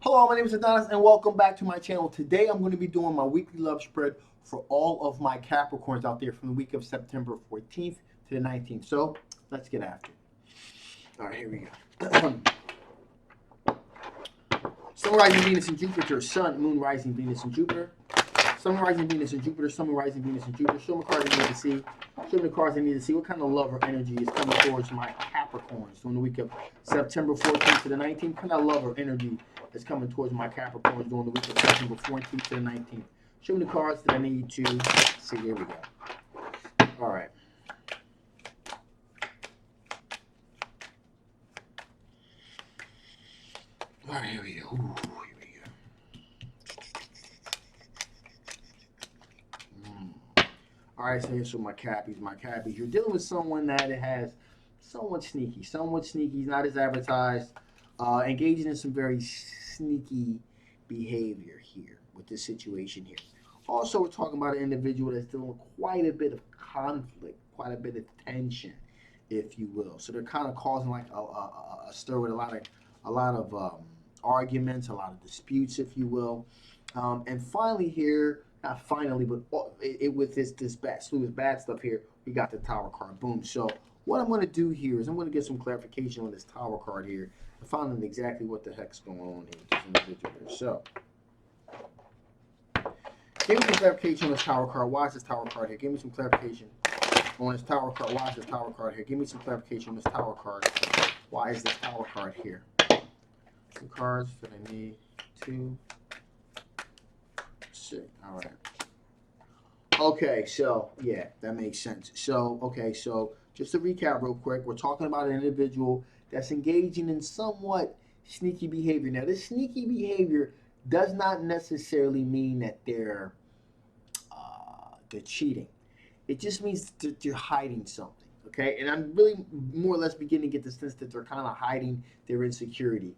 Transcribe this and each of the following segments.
Hello, my name is Adonis, and welcome back to my channel. Today, I'm going to be doing my weekly love spread for all of my Capricorns out there from the week of September 14th to the 19th. So, let's get after it. All right, here we go. Sun, rising Venus and Jupiter, Sun, Moon, rising Venus and Jupiter. Sun, rising Venus and Jupiter, Sun, rising Venus and Jupiter. Show me cards I need to see. Show me the cards I need to see. What kind of love or energy is coming towards my Capricorns during the week of September 14th to the 19th? What kind of love or energy is coming towards my Capricorns during the week of September 14th to the 19th? Show me the cards that I need to see. Here we go. All right. All right, here we go. Ooh, here we go. All right, so here's my Cappies. My Cappies. You're dealing with someone that has somewhat sneaky, not as advertised, engaging in some very sneaky behavior here with this situation here. Also, we're talking about an individual that's dealing with quite a bit of conflict, quite a bit of tension, if you will. So they're kind of causing like a stir with a lot of arguments, a lot of disputes, if you will. And finally here, not finally, but with this slew of bad stuff here, we got the Tower card. Boom. So what I'm going to do here is I'm going to get some clarification on this Tower card here and find out exactly what the heck's going on here with this individual here. So give me some clarification on this Tower card. Why is this Tower card here? Give me some clarification on this Tower card. Why is this Tower card here? Give me some clarification on this Tower card. Why is this Tower card here? Some cards that I need to see. All right. Okay, so yeah, that makes sense. So, okay, so just to recap real quick, we're talking about an individual that's engaging in somewhat sneaky behavior. Now, this sneaky behavior does not necessarily mean that they're cheating. It just means that they're hiding something. Okay, and I'm really more or less beginning to get the sense that they're kind of hiding their insecurity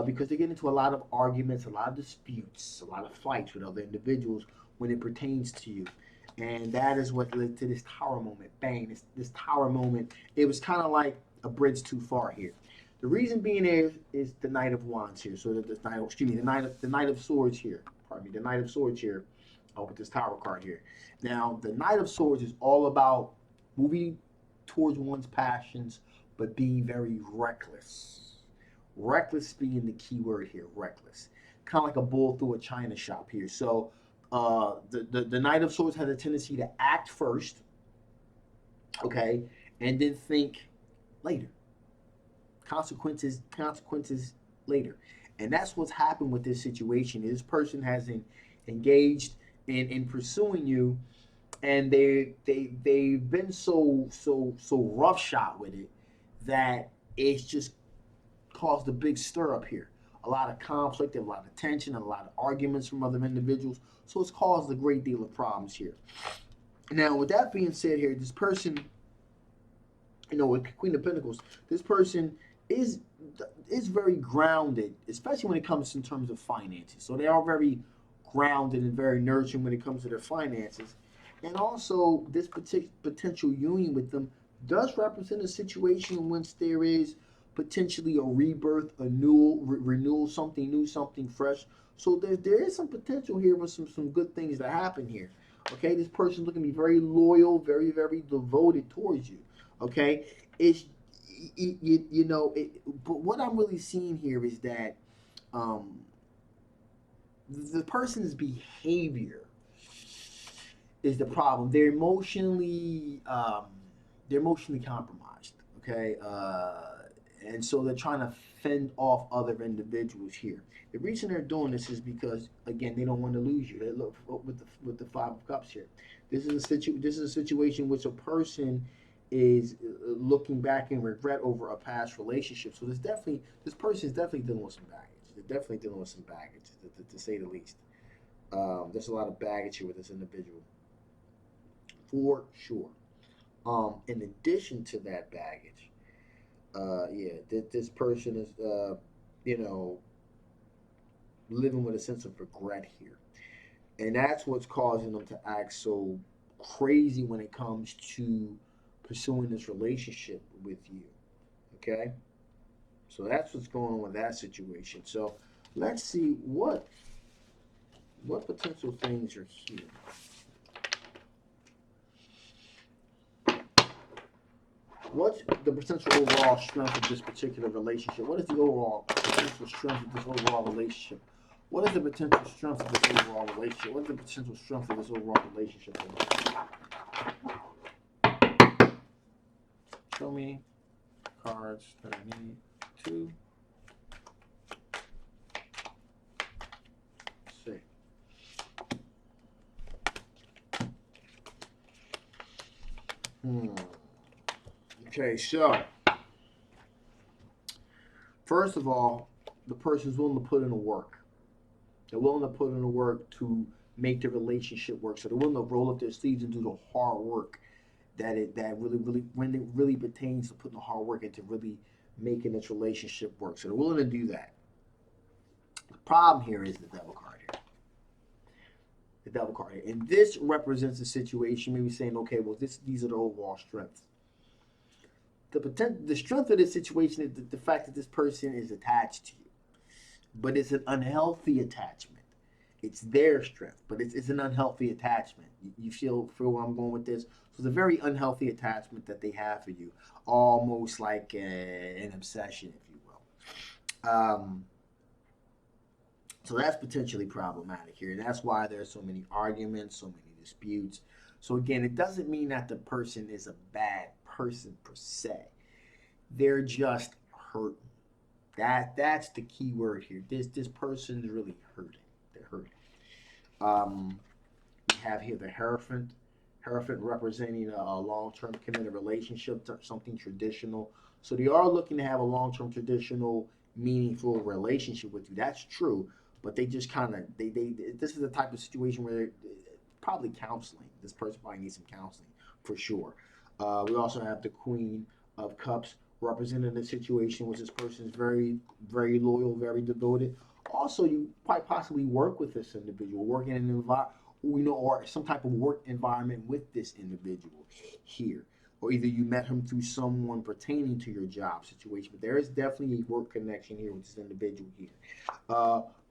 because they get into a lot of arguments, a lot of disputes, a lot of fights with other individuals when it pertains to you. And that is what led to this tower moment. Bang! This tower moment. It was kind of like a bridge too far here. The reason being is the Knight of Wands here. So that the Knight, excuse me, the Knight of Swords here. Pardon me, the Knight of Swords here. With this Tower card here. Now, the Knight of Swords is all about moving towards one's passions, but being very reckless. Reckless being the key word here. Reckless, kind of like a bull through a china shop here. So the Knight of Swords has a tendency to act first, okay, and then think later. Consequences later. And that's what's happened with this situation. This person has engaged in pursuing you, and they've been so rough shot with it that it's just caused a big stir up here. A lot of conflict, a lot of tension, a lot of arguments from other individuals. So it's caused a great deal of problems here. Now, with that being said, here, this person, with Queen of Pentacles, this person is very grounded, especially when it comes in terms of finances. So they are very grounded and very nurturing when it comes to their finances. And also, this potential union with them does represent a situation in which there is potentially a rebirth, a new renewal, something new, something fresh. So there is some potential here for some good things to happen here. Okay, this person's looking to be very loyal, very devoted towards you. Okay, it's but what I'm really seeing here is that um, the person's behavior is the problem. They're emotionally compromised. Okay, and so they're trying to fend off other individuals here. The reason they're doing this is because again they don't want to lose you. They look with the Five of Cups here. This is a situation which a person is looking back in regret over a past relationship. So this person is definitely dealing with some baggage. They're definitely dealing with some baggage, to say the least. There's a lot of baggage here with this individual, for sure. In addition to that baggage, this person is, you know, living with a sense of regret here, and that's what's causing them to act so crazy when it comes to pursuing this relationship with you. Okay, so that's what's going on with that situation. So Let's see what potential things are here. What's the potential overall strength of this particular relationship? What is the overall potential strength of this overall relationship? What is the potential strength of this overall relationship? What is the potential strength of this overall relationship? Show me cards that I need to see. Okay, so first of all, the person's willing to put in the work. They're willing to put in the work to make the relationship work. So they're willing to roll up their sleeves and do the hard work that really when it really pertains to putting the hard work into really making this relationship work. So they're willing to do that. The problem here is the devil card here. The devil card here. And this represents a situation maybe saying, okay, well these are the overall strengths. The strength of this situation is the fact that this person is attached to you. But it's an unhealthy attachment. It's their strength, but it's an unhealthy attachment. You feel where I'm going with this? So it's a very unhealthy attachment that they have for you, almost like an obsession, if you will. So that's potentially problematic here, and that's why there's so many arguments, so many disputes. So again, it doesn't mean that the person is a bad person per se. They're just hurting. That's the key word here. This person's really hurting. They're hurting. We have here the Hierophant. Hierophant representing a long-term committed relationship, something traditional. So they are looking to have a long-term, traditional, meaningful relationship with you. That's true, but they just kind of they this is the type of situation where probably counseling. This person probably needs some counseling for sure. We also have the Queen of Cups representing a situation where this person is very, very loyal, very devoted. Also, you quite possibly work with this individual, work in an environment, or some type of work environment with this individual here. Or either you met him through someone pertaining to your job situation. But there is definitely a work connection here with this individual here.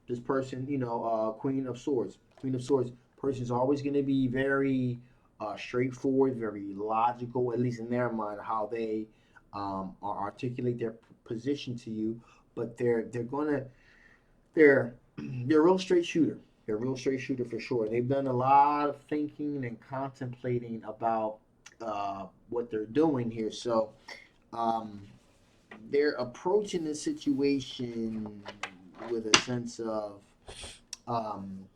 This person, Queen of Swords. Queen of Swords person is always going to be very straightforward, very logical, at least in their mind, how they articulate their position to you. But they're they're a real straight shooter. They're a real straight shooter for sure. They've done a lot of thinking and contemplating about what they're doing here. So they're approaching the situation with a sense of um,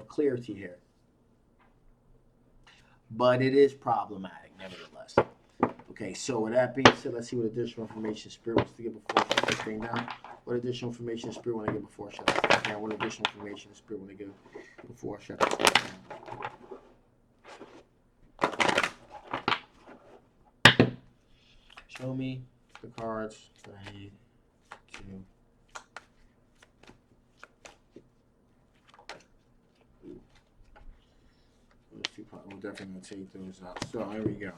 clarity here. But it is problematic, nevertheless. Okay, so with that being said, let's see what additional information Spirit wants to give before I shut this thing down. What additional information Spirit want to give before I shut this thing down? What additional information Spirit want to give before I shut this thing down? Show me the cards that I need to. We're definitely going to take those out. So, here we go.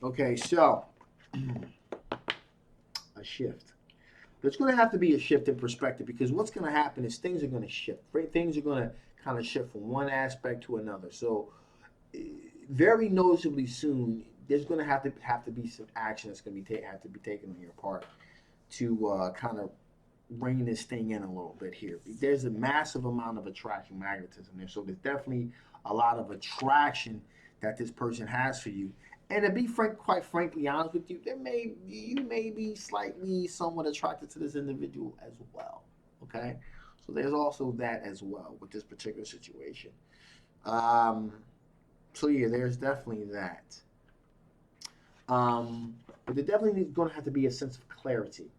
Okay, so a shift. There's going to have to be a shift in perspective because what's going to happen is things are going to shift. Right? Things are going to kind of shift from one aspect to another. So, very noticeably soon, there's going to have to be some action that's going to have to be taken on your part to kind of bring this thing in a little bit here. There's a massive amount of attraction, magnetism there. So there's definitely a lot of attraction that this person has for you. And to be frank, quite frankly, honest with you, you may be slightly somewhat attracted to this individual as well. Okay, so there's also that as well with this particular situation. Um, so yeah, there's definitely that. But there definitely going to have to be a sense of clarity.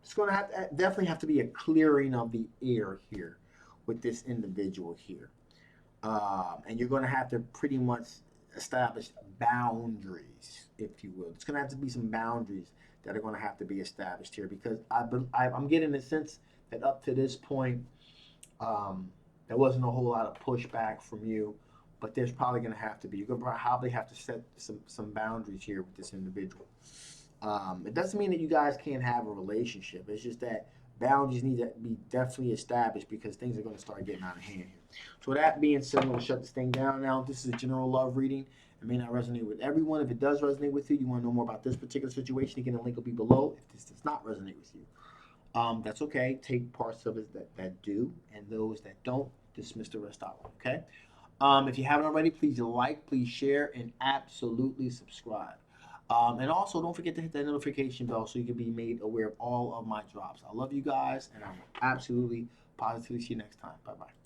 It's going to definitely have to be a clearing of the air here with this individual here. And you're going to have to pretty much establish boundaries, if you will. It's going to have to be some boundaries that are going to have to be established here because I'm getting the sense that up to this point, there wasn't a whole lot of pushback from you, but there's probably going to have to be. You're going to probably have to set some boundaries here with this individual. It doesn't mean that you guys can't have a relationship. It's just that boundaries need to be definitely established because things are going to start getting out of hand here. So with that being said, I'm going to shut this thing down now. This is a general love reading. It may not resonate with everyone. If it does resonate with you, you want to know more about this particular situation, again, the link will be below. If this does not resonate with you, that's okay. Take parts of it that do, and those that don't, dismiss the rest out. Okay. If you haven't already, please like, please share, and absolutely subscribe. And also, don't forget to hit that notification bell so you can be made aware of all of my drops. I love you guys, and I will absolutely, positively see you next time. Bye bye.